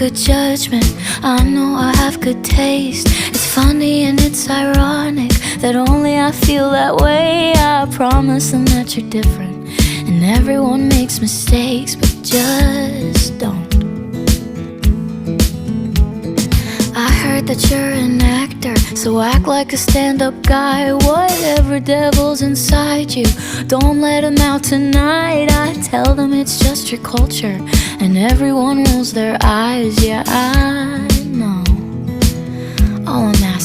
good judgment, I know I have good taste. It's funny and it's ironic that only I feel that way. I promise them that you're different, and everyone makes mistakes, but just don't. I heard that you're an actor, so act like a stand-up guy. Whatever devil's inside you, don't let him out tonight. I tell them it's just your culture, and everyone rolls their eyes. Yeah, I know. All I'm asking